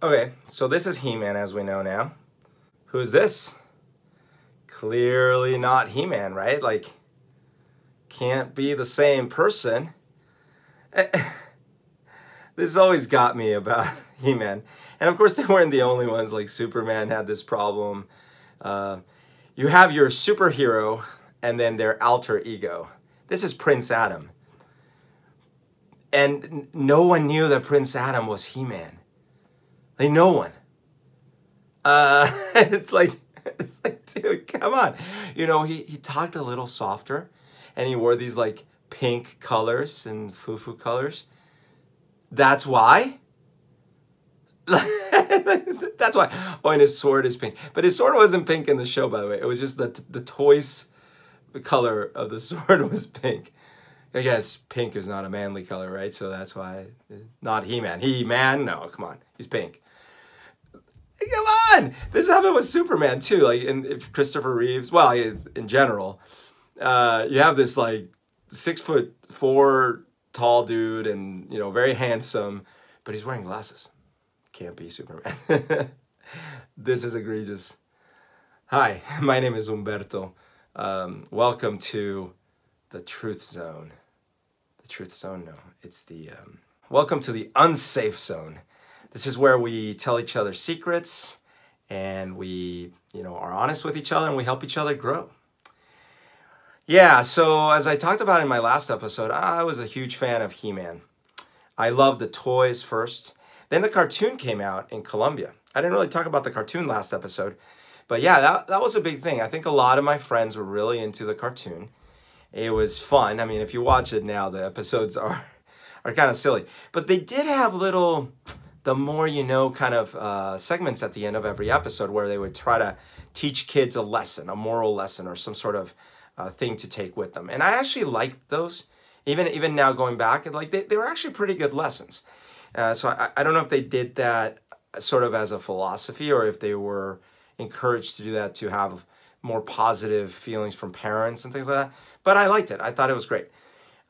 Okay, so this is HeMan as we know now. Who is this? Clearly not HeMan, right? Like, can't be the same person. This always got me about HeMan. And of course, they weren't the only ones. Like, Superman had this problem. You have your superhero and then their alter ego. This is Prince Adam. And no one knew that Prince Adam was HeMan. Like, no one. It's like, dude, come on. You know, he talked a little softer, and he wore these like pink colors and foo-foo colors. That's why? That's why. Oh, and his sword is pink. But his sword wasn't pink in the show, by the way. It was just that the toys, the color of the sword was pink. I guess pink is not a manly color, right? So that's why, not HeMan. HeMan? No, come on. He's pink. Come on! This happened with Superman too. Like if Christopher Reeves, well, in general, you have this like 6'4" tall dude, and you know, very handsome, but he's wearing glasses. Can't be Superman. This is egregious. Hi, my name is Umberto. Welcome to the Truth Zone. The Truth Zone? No, it's the welcome to the Unsafe Zone. This is where we tell each other secrets, and we, you know, are honest with each other, and we help each other grow. Yeah, so as I talked about in my last episode, I was a huge fan of HeMan. I loved the toys first. Then the cartoon came out in Colombia. I didn't really talk about the cartoon last episode, but yeah, that was a big thing. I think a lot of my friends were really into the cartoon. It was fun. I mean, if you watch it now, the episodes are kind of silly. But they did have little, the more you know, kind of segments at the end of every episode where they would try to teach kids a lesson, a moral lesson, or some sort of thing to take with them. And I actually liked those. Even now going back, and like they were actually pretty good lessons. So I don't know if they did that sort of as a philosophy, or if they were encouraged to do that to have more positive feelings from parents and things like that. But I liked it. I thought it was great.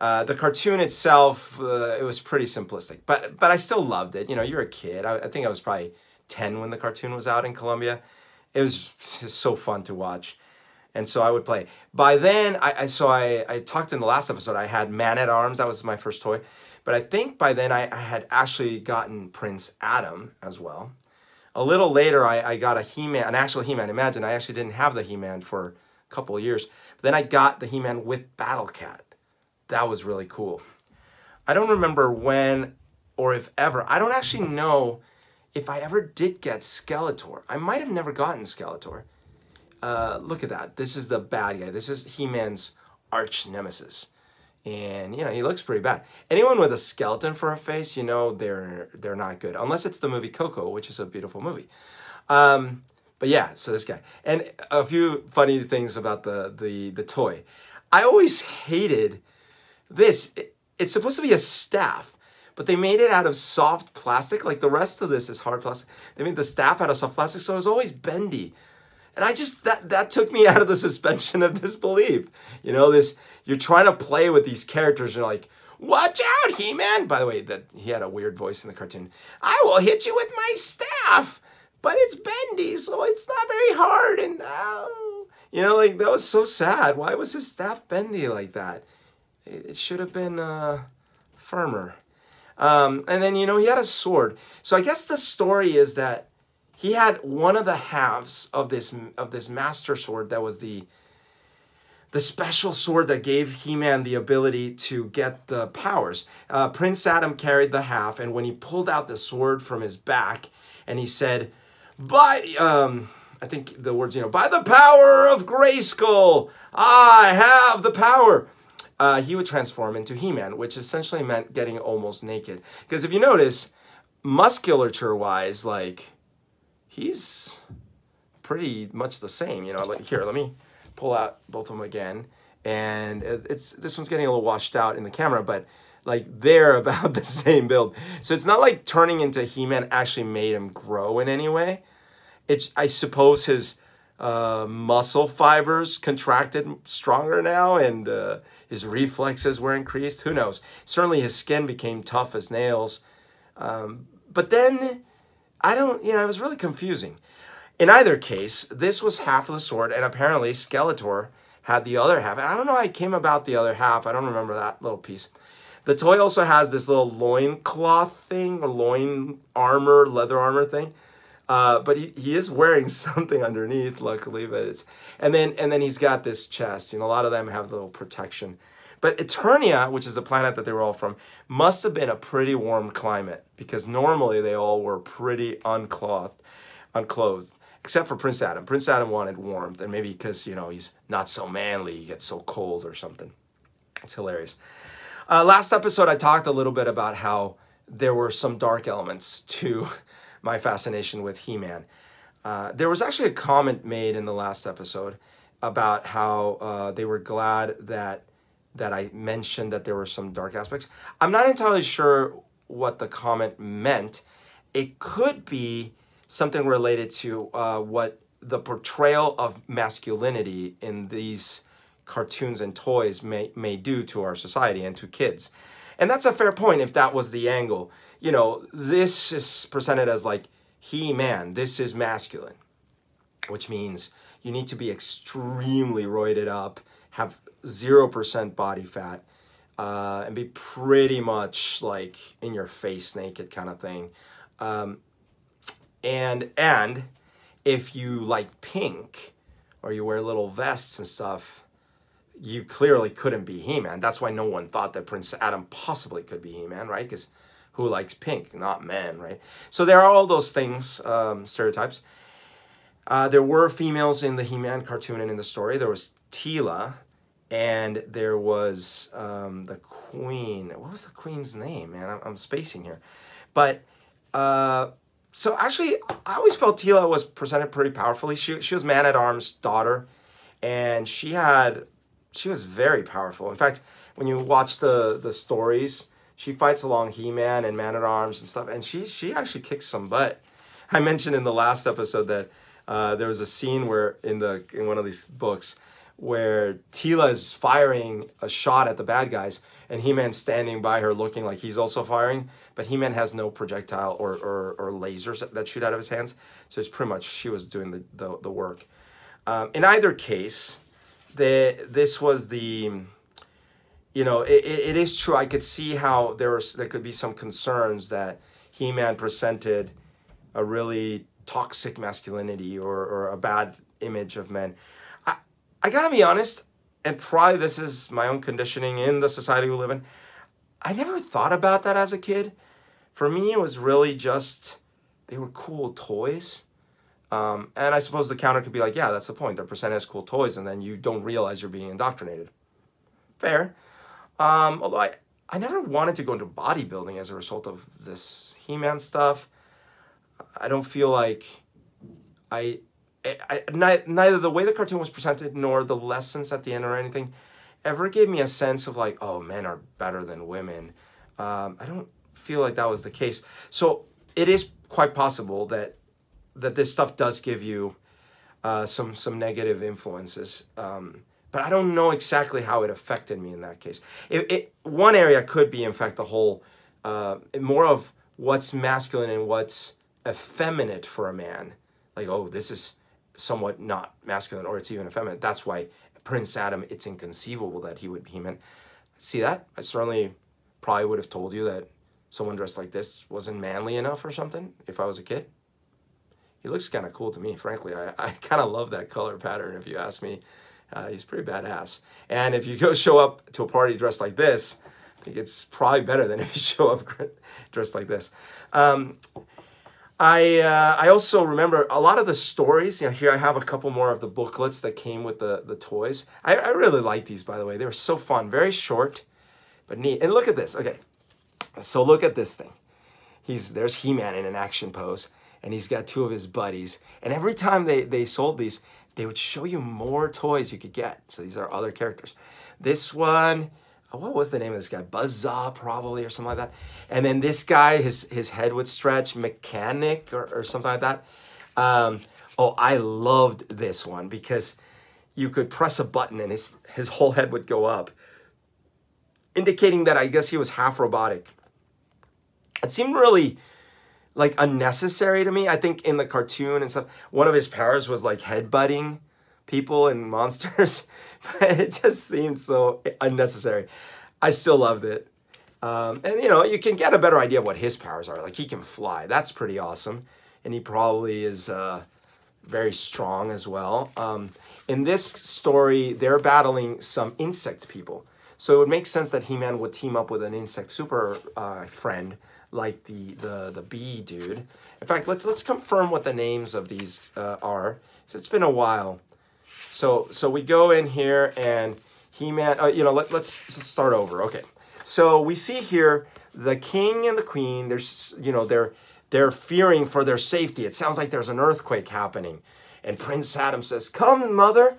The cartoon itself, it was pretty simplistic, but I still loved it. You know, you're a kid. I think I was probably 10 when the cartoon was out in Colombia. It was just so fun to watch. And so I would play. By then, I talked in the last episode, I had Man-at-Arms. That was my first toy. But I think by then I had actually gotten Prince Adam as well. A little later, I got a HeMan, an actual HeMan. Imagine, I actually didn't have the HeMan for a couple of years. But then I got the HeMan with Battle Cat. That was really cool. I don't remember when or if ever. I don't actually know if I ever did get Skeletor. I might have never gotten Skeletor. Look at that. This is the bad guy. This is HeMan's arch nemesis. And, you know, he looks pretty bad. Anyone with a skeleton for a face, you know, they're not good. Unless it's the movie Coco, which is a beautiful movie. But yeah, so this guy. And a few funny things about the toy. I always hated this. It's supposed to be a staff, but they made it out of soft plastic. Like the rest of this is hard plastic. They made the staff out of soft plastic, so it was always bendy. And I just, that took me out of the suspension of disbelief. You know, you're trying to play with these characters, and you're like, watch out, HeMan. By the way, he had a weird voice in the cartoon. I will hit you with my staff, but it's bendy, so it's not very hard. And you know, like, that was so sad. Why was his staff bendy like that? It should have been firmer. And then, you know, he had a sword. So I guess the story is that he had one of the halves of this master sword that was the special sword that gave HeMan the ability to get the powers. Prince Adam carried the half, and when he pulled out the sword from his back, and he said, I think the words, you know, by the power of Grayskull, I have the power. He would transform into HeMan, which essentially meant getting almost naked. Because if you notice, musculature-wise, like, he's pretty much the same, you know. Like, here, let me pull out both of them again, and this one's getting a little washed out in the camera, but like they're about the same build. So it's not like turning into HeMan actually made him grow in any way. I suppose his muscle fibers contracted stronger now, and his reflexes were increased. Who knows? Certainly his skin became tough as nails. But then I don't, it was really confusing. In either case, this was half of the sword, and apparently Skeletor had the other half. And I don't know how I came about the other half. I don't remember that little piece. The toy also has this little loin cloth thing, or loin armor, leather armor thing. But he is wearing something underneath, luckily. But it's and then he's got this chest. A lot of them have a little protection. But Eternia, which is the planet that they were all from, must have been a pretty warm climate, because normally they all were pretty unclothed, except for Prince Adam. Prince Adam wanted warmth, and maybe because he's not so manly, he gets so cold or something. It's hilarious. Last episode, I talked a little bit about how there were some dark elements to my fascination with He-Man. There was actually a comment made in the last episode about how they were glad that I mentioned that there were some dark aspects. I'm not entirely sure what the comment meant. It could be something related to what the portrayal of masculinity in these cartoons and toys may do to our society and to kids. And that's a fair point if that was the angle. This is presented as like He-Man, this is masculine, which means you need to be extremely roided up, have 0% body fat, and be pretty much like in your face naked kind of thing. And if you like pink or you wear little vests and stuff, you clearly couldn't be He-Man. That's why no one thought that Prince Adam possibly could be He-Man, right? Because who likes pink? Not men, right? So there are all those things, stereotypes. There were females in the He-Man cartoon and in the story. There was Teela, and there was the queen. What was the queen's name, man? I'm spacing here. But, so actually, I always felt Teela was presented pretty powerfully. She was Man-at-Arms' daughter, and she was very powerful. In fact, when you watch the stories, she fights along He-Man and Man-at-Arms and stuff, and she actually kicks some butt. I mentioned in the last episode that there was a scene where in one of these books where Teela is firing a shot at the bad guys, and He-Man's standing by her looking like he's also firing, but He-Man has no projectile or lasers that shoot out of his hands, so it's pretty much she was doing the work. In either case, this was the, it is true. I could see how there could be some concerns that He-Man presented a really toxic masculinity or a bad image of men. I gotta be honest, and probably this is my own conditioning in the society we live in, I never thought about that as a kid. For me, it was really just, they were cool toys. And I suppose the counter could be like, yeah, that's the point. They're presented as cool toys, and then you don't realize you're being indoctrinated. Fair. Although I never wanted to go into bodybuilding as a result of this He-Man stuff. I don't feel like neither the way the cartoon was presented nor the lessons at the end or anything ever gave me a sense of like, oh, men are better than women. I don't feel like that was the case. So it is quite possible that this stuff does give you some negative influences. But I don't know exactly how it affected me in that case. One area could be, in fact, the whole, more of what's masculine and what's effeminate for a man. Like, oh, this is somewhat not masculine, or it's even effeminate. That's why Prince Adam, it's inconceivable that he would be He-Man. See that? I certainly probably would have told you that someone dressed like this wasn't manly enough or something if I was a kid. He looks kind of cool to me, frankly. I kind of love that color pattern, if you ask me. He's pretty badass. And if you go show up to a party dressed like this, I think it's probably better than if you show up dressed like this. I also remember a lot of the stories. Here I have a couple more of the booklets that came with the toys. I really like these, by the way. They were so fun. Very short, but neat. And look at this. Okay, so look at this thing. There's He-Man in an action pose, and he's got two of his buddies. And every time they sold these, they would show you more toys you could get. So these are other characters. This one, what was the name of this guy? Buzzsaw, probably, or something like that. And then this guy, his head would stretch, Mechanic, or something like that. Oh, I loved this one because you could press a button and his whole head would go up, indicating that I guess he was half robotic. It seemed really like unnecessary to me. I think in the cartoon and stuff, one of his powers was like headbutting people and monsters. It just seemed so unnecessary. I still loved it. And you know, you can get a better idea of what his powers are. Like he can fly. That's pretty awesome. And he probably is very strong as well. In this story, they're battling some insect people. So it would make sense that He-Man would team up with an insect super friend like the bee dude. In fact, let's confirm what the names of these are. So it's been a while. So we go in here and He-Man, you know, let's start over. Okay. So we see here the king and the queen, there's, you know, they're fearing for their safety. It sounds like there's an earthquake happening. And Prince Adam says, "Come, mother."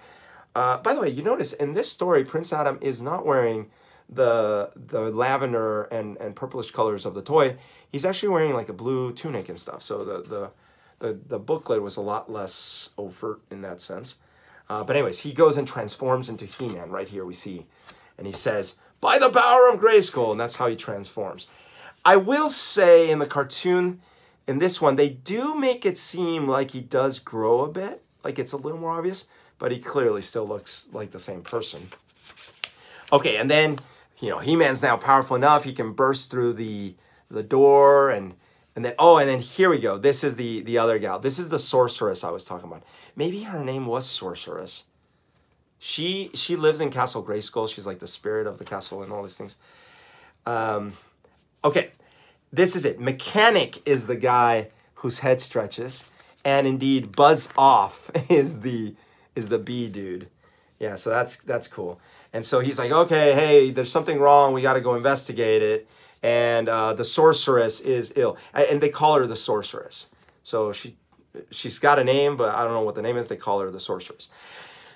By the way, you notice in this story, Prince Adam is not wearing the lavender and purplish colors of the toy. He's actually wearing like a blue tunic and stuff. So the booklet was a lot less overt in that sense. But anyways, he goes and transforms into He-Man right here we see. And he says, "By the power of Grayskull," and that's how he transforms. I will say in the cartoon, in this one, they do make it seem like he does grow a bit, like it's a little more obvious, but he clearly still looks like the same person. Okay, and then, you know, He-Man's now powerful enough, he can burst through the door, and then here we go. This is the other gal. This is the sorceress I was talking about. Maybe her name was Sorceress. She lives in Castle Grayskull. She's like the spirit of the castle and all these things. Okay, this is it. Mechanic is the guy whose head stretches, and indeed Buzz Off is the bee dude. Yeah, so that's cool. And so he's like, okay, hey, there's something wrong. We got to go investigate it. And the sorceress is ill, and they call her the sorceress. So she's got a name, but I don't know what the name is. They call her the sorceress.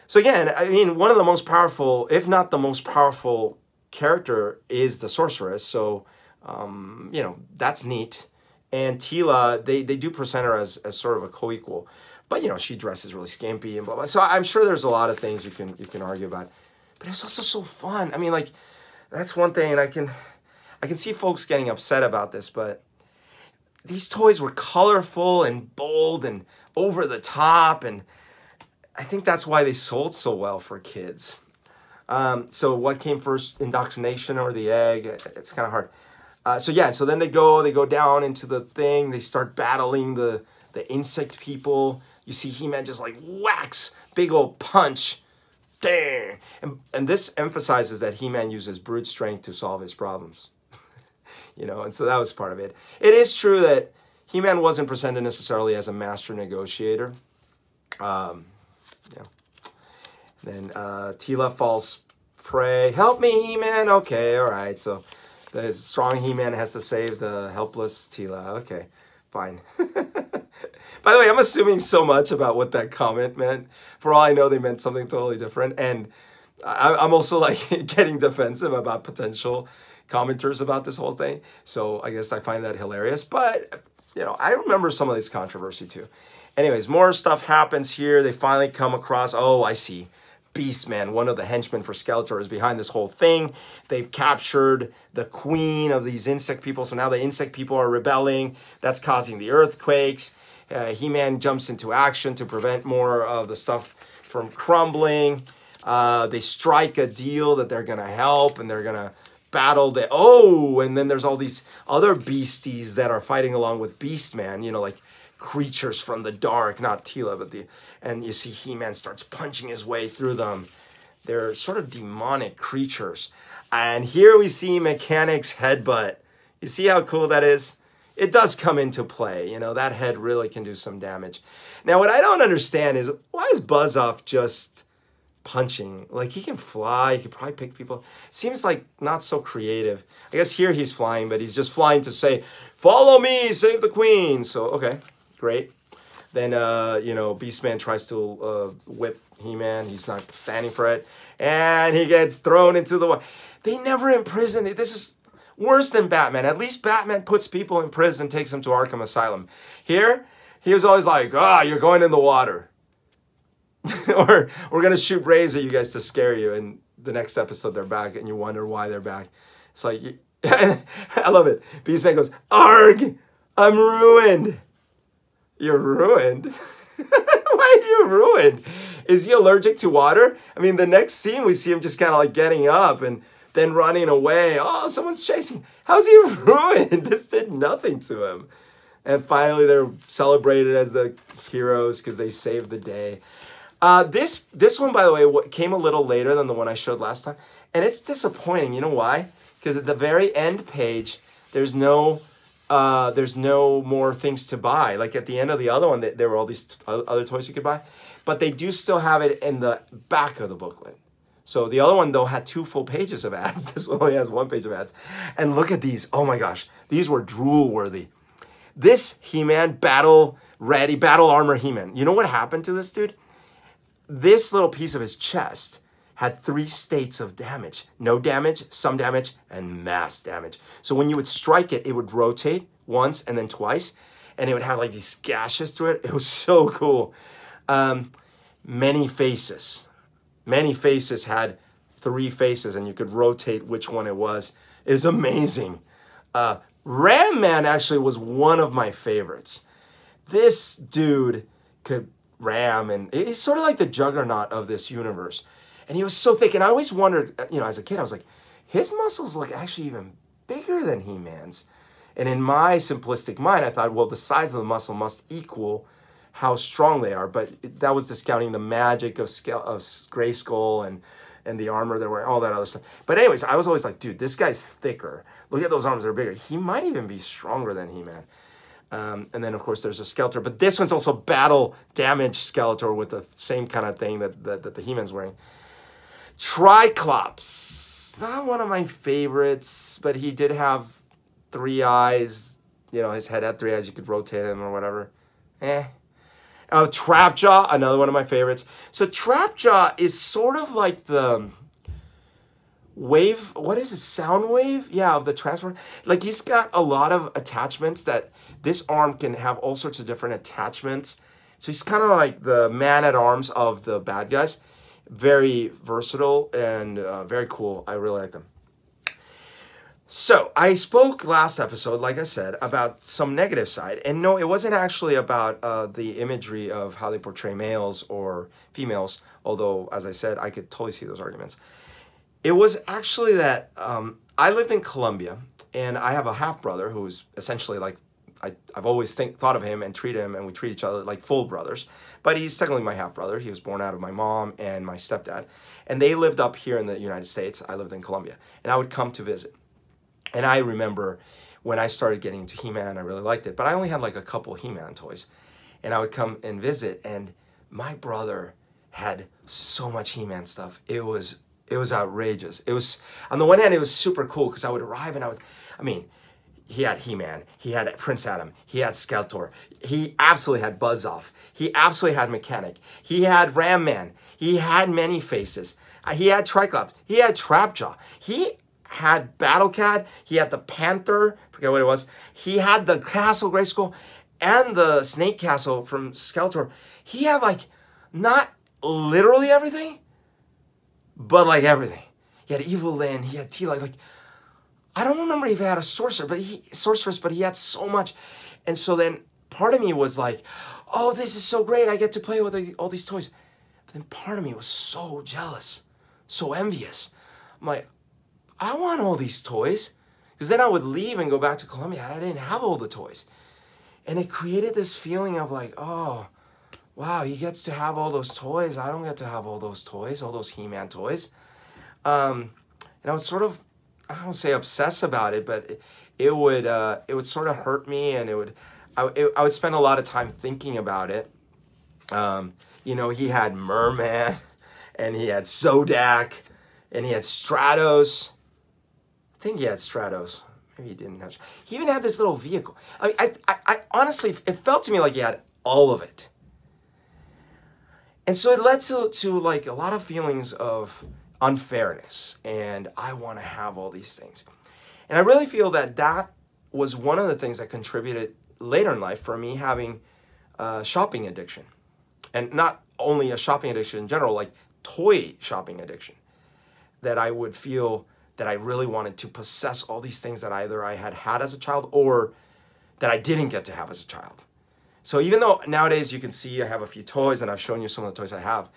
So again, I mean, one of the most powerful, if not the most powerful character is the sorceress. So, you know, that's neat. And Teela, they do present her as sort of a co-equal. But, you know, she dresses really skimpy and blah, blah. So I'm sure there's a lot of things you can argue about. But it's also so fun. I mean, like, that's one thing, and I can see folks getting upset about this, but these toys were colorful and bold and over the top, and I think that's why they sold so well for kids. So what came first, indoctrination or the egg? It's kind of hard. So yeah, so then they go down into the thing. They start battling the insect people. You see He-Man just like whacks, big old punch. Dang. And this emphasizes that He-Man uses brute strength to solve his problems. You know, and so that was part of it. It is true that He-Man wasn't presented necessarily as a master negotiator. Yeah. Then Teela falls prey. "Help me, He-Man." Okay, all right. So the strong He-Man has to save the helpless Teela. Okay, fine. By the way, I'm assuming so much about what that comment meant. For all I know, they meant something totally different. And I'm also like getting defensive about potential commenters about this whole thing. So I guess I find that hilarious. But, you know, I remember some of this controversy too. Anyways, more stuff happens here. They finally come across, oh, I see. Beastman, one of the henchmen for Skeletor, is behind this whole thing. They've captured the queen of these insect people. So now the insect people are rebelling. That's causing the earthquakes. He-Man jumps into action to prevent more of the stuff from crumbling. They strike a deal that they're going to help and they're going to battle and then there's all these other beasties that are fighting along with Beastman, you know, like creatures from the dark, not Teela, but and you see He-Man starts punching his way through them. They're sort of demonic creatures. And here we see Mechanic's headbutt. You see how cool that is? It does come into play. You know, that head really can do some damage. Now, what I don't understand is, why is Buzz Off just punching? Like, he can fly. He could probably pick people. Seems like not so creative. I guess here he's flying, but he's just flying to say, "Follow me, save the queen." So, okay, great. Then, you know, Beastman tries to whip He-Man. He's not standing for it. And he gets thrown into the water. They never imprison. This is worse than Batman. At least Batman puts people in prison, takes them to Arkham Asylum. Here, he was always like, "You're going in the water." Or, "We're going to shoot rays at you guys to scare you." And the next episode, they're back, and you wonder why they're back. It's like, I love it. Beastman goes, "Arg! I'm ruined. You're ruined? Why are you ruined? Is he allergic to water? I mean, the next scene we see him just kind of like getting up and then running away. Oh, someone's chasing. How's he ruined? This did nothing to him. And finally, they're celebrated as the heroes because they saved the day. This one, by the way, came a little later than the one I showed last time. And it's disappointing. You know why? Because at the very end page, there's no more things to buy. Like at the end of the other one, there were all these other toys you could buy. But they do still have it in the back of the booklet. So the other one, though, had 2 full pages of ads. This one only has 1 page of ads. And look at these. Oh, my gosh. These were drool-worthy. This He-Man battle-ready, battle armor He-Man. You know what happened to this dude? This little piece of his chest had 3 states of damage. No damage, some damage, and mass damage. So when you would strike it, it would rotate once and then twice. And it would have like these gashes to it. It was so cool. Many faces. Many faces had 3 faces, and you could rotate which one it was. It was amazing. Ram Man actually was one of my favorites. This dude could ram, and he's sort of like the juggernaut of this universe. And he was so thick, and I always wondered, you know, as a kid, I was like, his muscles look actually even bigger than He-Man's. And in my simplistic mind, I thought, well, the size of the muscle must equal how strong they are. But that was discounting the magic of Grayskull and the armor they're wearing, all that other stuff. But anyways, I was always like, dude, this guy's thicker. Look at those arms, they're bigger. He might even be stronger than He-Man. And then, of course, there's a Skeletor. But this one's also battle damage Skeletor with the same kind of thing that the He-Man's wearing. Triclops, not one of my favorites, but he did have 3 eyes. You know, his head had 3 eyes. You could rotate him or whatever. Trapjaw, another one of my favorites. So Trapjaw is sort of like the wave, what is it, sound wave? Yeah, of the Transformer. Like he's got a lot of attachments that this arm can have all sorts of different attachments. So he's kind of like the man-at-arms of the bad guys. Very versatile and very cool. I really like them. So I spoke last episode, like I said, about some negative side. And no, it wasn't actually about the imagery of how they portray males or females, although, as I said, I could totally see those arguments. It was actually that I lived in Colombia, and I have a half-brother who's essentially like, I've always thought of him and treat him, and we treat each other like full brothers. But he's technically my half-brother. He was born out of my mom and my stepdad. And they lived up here in the United States. I lived in Colombia. And I would come to visit. And I remember when I started getting into He-Man, I really liked it. But I only had like a couple He-Man toys. And I would come and visit, and my brother had so much He-Man stuff. It was outrageous. It was, on the one hand, it was super cool because I would arrive and he had He-Man, he had Prince Adam, he had Skeletor, he absolutely had Buzz-Off, he absolutely had Mechanic, he had Ram Man, he had many faces, he had Triclops, he had Trapjaw, he had Battle Cat, he had the Panther, forget what it was, he had the Castle Grayskull and the Snake Castle from Skeletor. He had like, not literally everything, but like everything. He had Evil Lyn, he had T-Light, like, I don't remember if he had a sorceress, but he had so much. And so then part of me was like, oh, this is so great. I get to play with all these toys. But then part of me was so jealous, so envious. I'm like, I want all these toys. Because then I would leave and go back to Colombia. I didn't have all the toys. And it created this feeling of like, oh, wow, he gets to have all those toys. I don't get to have all those toys, all those He-Man toys. And I was sort of, I don't say obsess about it, but it would sort of hurt me, and I would spend a lot of time thinking about it. You know, he had Merman, and he had Zodak, and he had Stratos. I think he had Stratos. Maybe he didn't have. He even had this little vehicle. I honestly, it felt to me like he had all of it. And so it led to like a lot of feelings of unfairness, and I want to have all these things. And I really feel that that was one of the things that contributed later in life for me having a shopping addiction. And not only a shopping addiction in general, like toy shopping addiction. That I would feel that I really wanted to possess all these things that either I had as a child or that I didn't get to have as a child. So even though nowadays you can see I have a few toys and I've shown you some of the toys I have,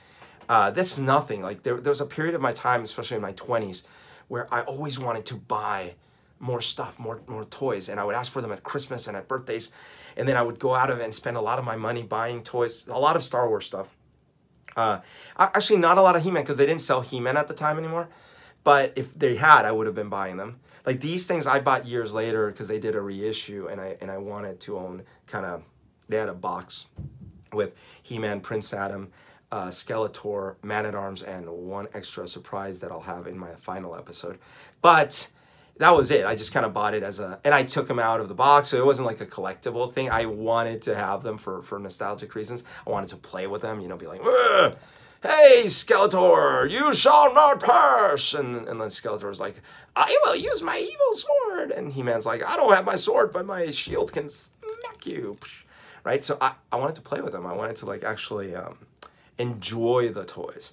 this is nothing. Like there was a period of my time, especially in my 20s, where I always wanted to buy more stuff, more toys. And I would ask for them at Christmas and at birthdays. And then I would go out of it and spend a lot of my money buying toys, a lot of Star Wars stuff. Actually, not a lot of HeMan because they didn't sell HeMan at the time anymore. But if they had, I would have been buying them. Like these things I bought years later because they did a reissue and I wanted to own kind of, they had a box with HeMan, Prince Adam, Skeletor, Man-at-Arms, and one extra surprise that I'll have in my final episode. But that was it. I just kind of bought it as a, and I took them out of the box, so it wasn't like a collectible thing. I wanted to have them for nostalgic reasons. I wanted to play with them, you know, be like, hey, Skeletor, you shall not pass. And then Skeletor's like, I will use my evil sword. And He-Man's like, I don't have my sword, but my shield can smack you. Right? So I wanted to play with them. I wanted to like actually enjoy the toys.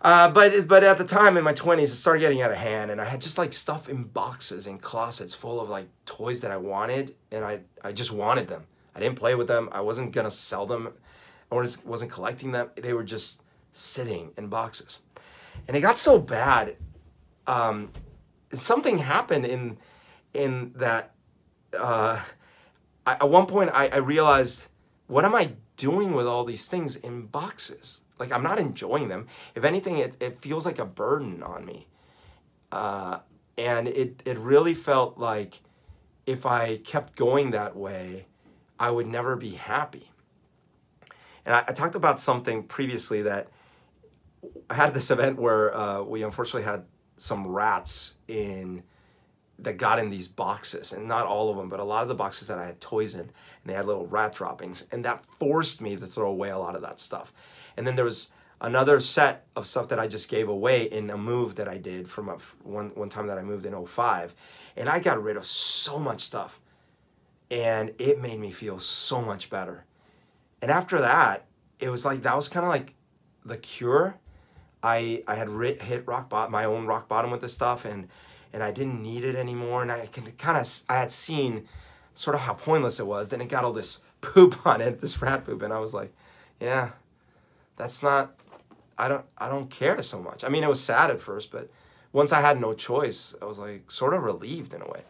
But at the time in my 20s, it started getting out of hand, and I had just like stuff in boxes and closets full of like toys that I wanted, and I just wanted them. I didn't play with them. I wasn't gonna sell them. I wasn't collecting them. They were just sitting in boxes. And it got so bad. Something happened in that at one point I realized, what am I doing with all these things in boxes? Like, I'm not enjoying them. If anything, it feels like a burden on me. And it really felt like if I kept going that way, I would never be happy. And I talked about something previously that I had this event where we unfortunately had some rats that got in these boxes, and not all of them, but a lot of the boxes that I had toys in, and they had little rat droppings, and that forced me to throw away a lot of that stuff. And then there was another set of stuff that I just gave away in a move that I did from one time that I moved in 2005, and I got rid of so much stuff, and it made me feel so much better. And after that, it was like, that was kind of like the cure. I had hit my own rock bottom with this stuff, and I didn't need it anymore. And I had seen sort of how pointless it was. Then it got all this poop on it, this rat poop, and I was like, yeah, that's not, I don't care so much. I mean, it was sad at first, but once I had no choice, I was like sort of relieved in a way.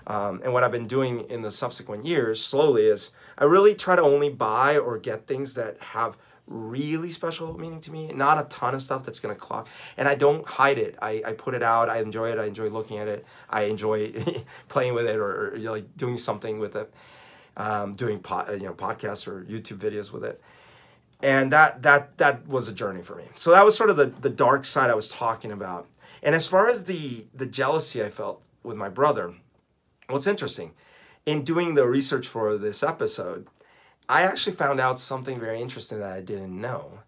And what I've been doing in the subsequent years, slowly, is I really try to only buy or get things that have really special meaning to me, not a ton of stuff that's gonna clog. And I don't hide it. I put it out. I enjoy it. I enjoy looking at it. I enjoy playing with it, or you know, like doing something with it, doing podcasts or YouTube videos with it. And that was a journey for me. So that was sort of the dark side I was talking about. And as far as the jealousy I felt with my brother, what's interesting, in doing the research for this episode, I actually found out something very interesting that I didn't know.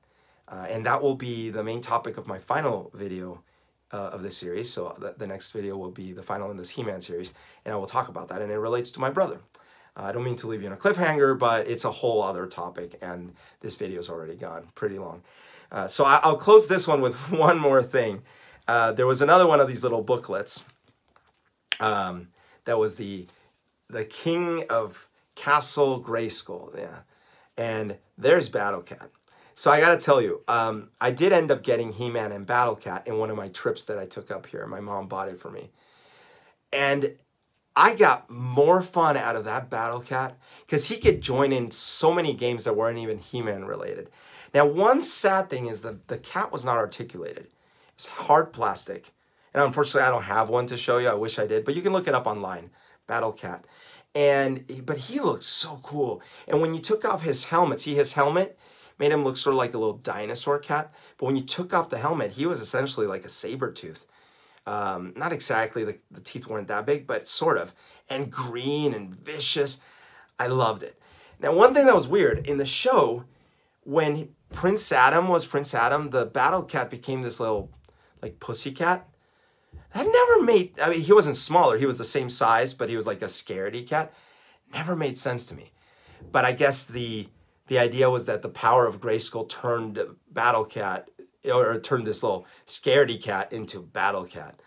And that will be the main topic of my final video of this series. So the next video will be the final in this He-Man series, and I will talk about that, and it relates to my brother. I don't mean to leave you in a cliffhanger, but it's a whole other topic, and this video's already gone pretty long. So I'll close this one with one more thing. There was another one of these little booklets that was the King of Castle Grayskull, yeah. And there's Battle Cat. So I gotta tell you, I did end up getting He-Man and Battle Cat in one of my trips that I took up here. My mom bought it for me. And I got more fun out of that Battle Cat because he could join in so many games that weren't even He-Man related. Now, one sad thing is that the cat was not articulated. It's hard plastic. And unfortunately, I don't have one to show you. I wish I did, but you can look it up online, Battle Cat. But he looked so cool. And when you took off his helmet, see, his helmet made him look sort of like a little dinosaur cat. But when you took off the helmet, he was essentially like a saber tooth. Not exactly, the teeth weren't that big, but sort of. And green and vicious. I loved it. Now, one thing that was weird, in the show, when Prince Adam was Prince Adam, the Battle Cat became this little, like, pussy cat. That never made, I mean, he wasn't smaller. He was the same size, but he was like a scaredy cat. Never made sense to me. But I guess the idea was that the power of Grayskull turned Battle Cat, or turned this little scaredy cat into Battle Cat.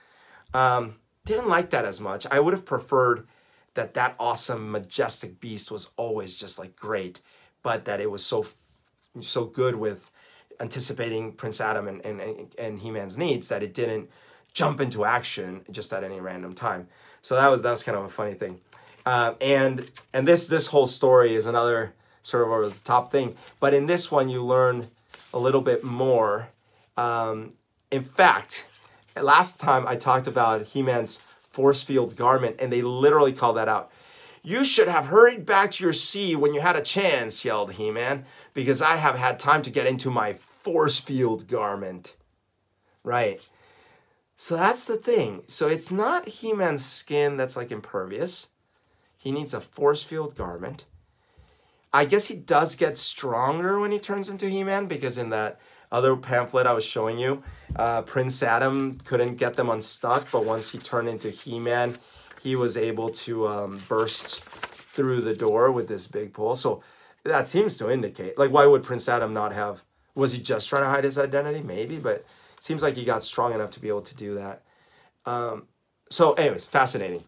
Didn't like that as much. I would have preferred that awesome, majestic beast was always just like great, but that it was so good with anticipating Prince Adam and He-Man's needs that it didn't jump into action just at any random time. So that was kind of a funny thing. And this whole story is another sort of over the top thing. But in this one, you learn a little bit more. In fact, last time I talked about He-Man's force field garment, and they literally call that out. "You should have hurried back to your sea when you had a chance," yelled He-Man, "because I have had time to get into my force field garment." Right. So that's the thing. So it's not He-Man's skin that's like impervious. He needs a force field garment. I guess he does get stronger when he turns into He-Man, because in that other pamphlet I was showing you, Prince Adam couldn't get them unstuck, but once he turned into He-Man, he was able to burst through the door with this big pole. So that seems to indicate, like, why would Prince Adam not have, was he just trying to hide his identity? Maybe, but it seems like he got strong enough to be able to do that. So anyways, fascinating.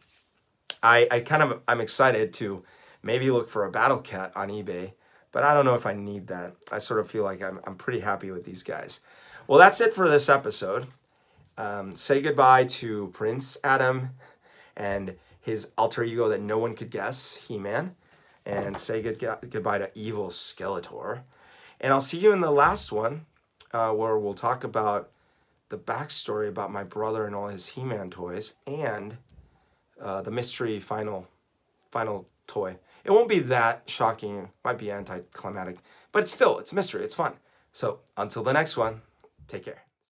I'm excited to maybe look for a Battle Cat on eBay, but I don't know if I need that. I sort of feel like I'm pretty happy with these guys. Well, that's it for this episode. Say goodbye to Prince Adam and his alter ego that no one could guess, He-Man. And say goodbye to evil Skeletor. And I'll see you in the last one, where we'll talk about the backstory about my brother and all his He-Man toys, and the mystery final toy. It won't be that shocking, might be anticlimactic, but it's mystery, it's fun. So until the next one, take care.